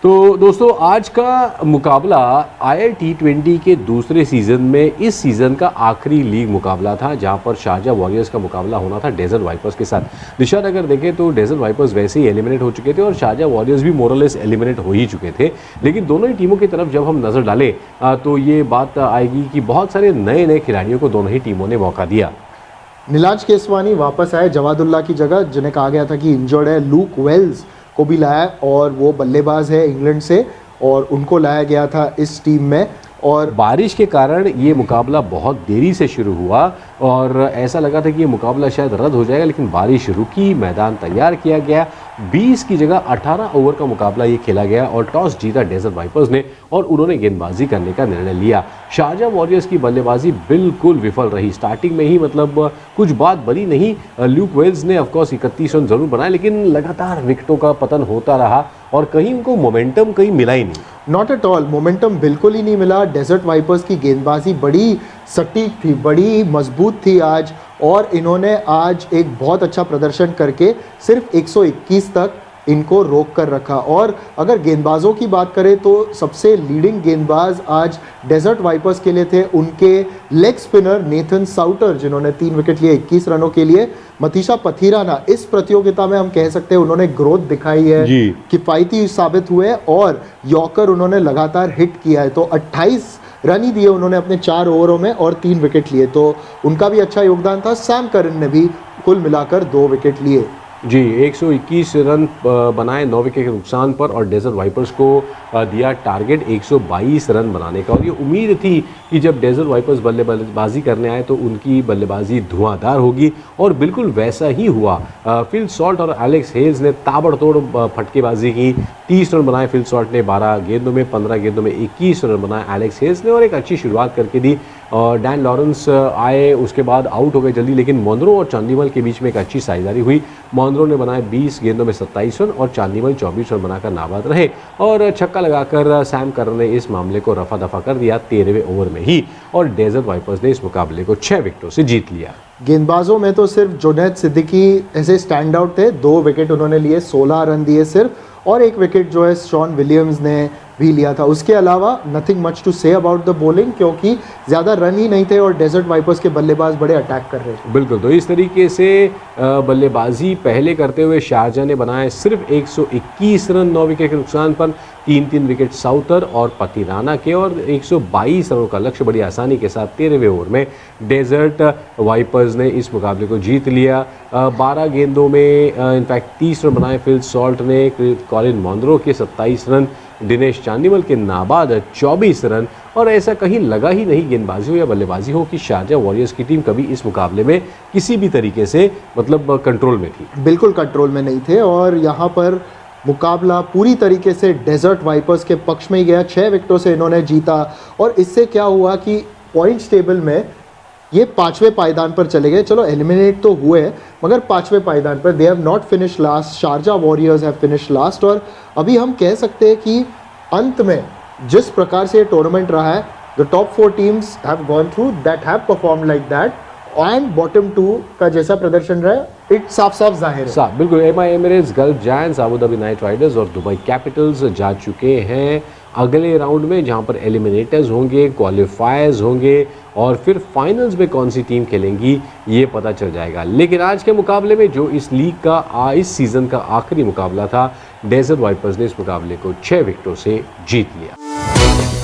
तो दोस्तों आज का मुकाबला IIT20 के दूसरे सीज़न में इस सीज़न का आखिरी लीग मुकाबला था, जहां पर शारजा वॉरियर्स का मुकाबला होना था डेजर्ट वाइपर्स के साथ। निशान अगर देखें तो डेजर्ट वाइपर्स वैसे ही एलिमिनेट हो चुके थे और शारजा वॉरियर्स भी मोरलेस एलिमिनेट हो ही चुके थे, लेकिन दोनों ही टीमों की तरफ जब हम नज़र डालें तो ये बात आएगी कि बहुत सारे नए खिलाड़ियों को दोनों ही टीमों ने मौका दिया। नीलाज केसवानी वापस आए जवादुल्ला की जगह, जिन्हें कहा गया था कि इंजर्ड है। लूक वेल्स को भी लाया और वो बल्लेबाज है इंग्लैंड से, और उनको लाया गया था इस टीम में। और बारिश के कारण ये मुकाबला बहुत देरी से शुरू हुआ और ऐसा लगा था कि ये मुकाबला शायद रद्द हो जाएगा, लेकिन बारिश रुकी, मैदान तैयार किया गया, 20 की जगह 18 ओवर का मुकाबला ये खेला गया और टॉस जीता डेजर्ट वाइपर्स ने और उन्होंने गेंदबाजी करने का निर्णय लिया। शारजा वॉरियर्स की बल्लेबाजी बिल्कुल विफल रही। स्टार्टिंग में ही मतलब कुछ बात बनी नहीं। ल्यूक वेल्स ने ऑफकोर्स 31 रन जरूर बनाए, लेकिन लगातार विकेटों का पतन होता रहा और कहीं उनको मोमेंटम कहीं मिला ही नहीं। नॉट एट ऑल, मोमेंटम बिल्कुल ही नहीं मिला। डेजर्ट वाइपर्स की गेंदबाजी बड़ी सटीक थी, बड़ी मजबूत थी आज, और इन्होंने आज एक बहुत अच्छा प्रदर्शन करके सिर्फ 121 तक इनको रोक कर रखा। और अगर गेंदबाजों की बात करें तो सबसे लीडिंग गेंदबाज आज डेजर्ट वाइपर्स के लिए थे उनके लेग स्पिनर नेथन साउटर, जिन्होंने 3 विकेट लिए 21 रनों के लिए। मतीशा पथिराना इस प्रतियोगिता में हम कह सकते हैं उन्होंने ग्रोथ दिखाई है, किफ़ायती साबित हुए और यॉर्कर उन्होंने लगातार हिट किया है। तो 28 रन ही दिए उन्होंने अपने 4 ओवरों में और 3 विकेट लिए, तो उनका भी अच्छा योगदान था। सैम करन ने भी कुल मिलाकर 2 विकेट लिए। जी, 121 रन बनाए 9 विकेट के नुकसान पर और डेजर्ट वाइपर्स को दिया टारगेट 122 रन बनाने का। और ये उम्मीद थी कि जब डेजर्ट वाइपर्स बल्लेबाजी करने आए तो उनकी बल्लेबाजी धुआंधार होगी और बिल्कुल वैसा ही हुआ। फिल सॉल्ट और एलेक्स हेल्स ने ताबड़तोड़ फटकेबाजी की। 30 रन बनाए फिल सॉल्ट ने 12 गेंदों में, 15 गेंदों में 21 रन बनाए एलेक्स हेल्स ने और एक अच्छी शुरुआत करके दी। और डैन लॉरेंस आए, उसके बाद आउट हो गए जल्दी, लेकिन मोंद्रो और चांदीमल के बीच में एक अच्छी साझेदारी हुई। मोंद्रो ने बनाए 20 गेंदों में 27 रन और चांदीमल 24 रन बनाकर नाबाद रहे और छक्का लगाकर सैम करन ने इस मामले को रफा दफा कर दिया 13वें ओवर में ही और डेजर्ट वाइपर्स ने इस मुकाबले को 6 विकेटों से जीत लिया। गेंदबाजों में तो सिर्फ जुनैद सिद्दीकी ऐसे स्टैंड आउट थे, 2 विकेट उन्होंने लिए, 16 रन दिए सिर्फ, और 1 विकेट जो है शॉन विलियम्स ने भी लिया था। उसके अलावा nothing much to say about the bowling, क्योंकि ज़्यादा रन ही नहीं थे और डेजर्ट वाइपर्स के बल्लेबाज बड़े अटैक कर रहे थे। बिल्कुल, तो इस तरीके से बल्लेबाजी पहले करते हुए शारजा ने बनाए सिर्फ 121 रन 9 विकेट के नुकसान पर, 3 विकेट साउथर और पथिराना के, और 122 रनों का लक्ष्य बड़ी आसानी के साथ 13वें ओवर में डेजर्ट वाइपर्स ने इस मुकाबले को जीत लिया। 12 गेंदों में इनफैक्ट 30 रन बनाए फिल सॉल्ट ने, कॉलिन मोंद्रो के 27 रन, दिनेश चांदीमल के नाबाद 24 रन, और ऐसा कहीं लगा ही नहीं गेंदबाजी हो या बल्लेबाजी हो कि शारजा वॉरियर्स की टीम कभी इस मुकाबले में किसी भी तरीके से मतलब कंट्रोल में थी। बिल्कुल कंट्रोल में नहीं थे और यहाँ पर मुकाबला पूरी तरीके से डेजर्ट वाइपर्स के पक्ष में ही गया। 6 विकेटों से इन्होंने जीता और इससे क्या हुआ कि पॉइंट्स टेबल में ये 5वें पायदान पर चले गए। चलो एलिमिनेट तो हुए मगर 5वें पायदान पर, they have not finish last, Sharjah warriors have finish last. और अभी हम कह सकते हैं कि अंत में जिस प्रकार से ये टूर्नामेंट रहा है, the top 4 teams have gone through, that have perform like that, and bottom 2 का जैसा प्रदर्शन रहा है इट साफ साफ जाहिर है। बिल्कुल, MI Emirates, gulf giants, Abu Dhabi Knight Riders और दुबई कैपिटल्स जा चुके हैं अगले राउंड में, जहां पर एलिमिनेटर्स होंगे, क्वालिफायर्स होंगे और फिर फाइनल्स में कौन सी टीम खेलेंगी ये पता चल जाएगा। लेकिन आज के मुकाबले में जो इस लीग का इस सीज़न का आखिरी मुकाबला था, डेजर्ट वाइपर्स ने इस मुकाबले को 6 विकेटों से जीत लिया।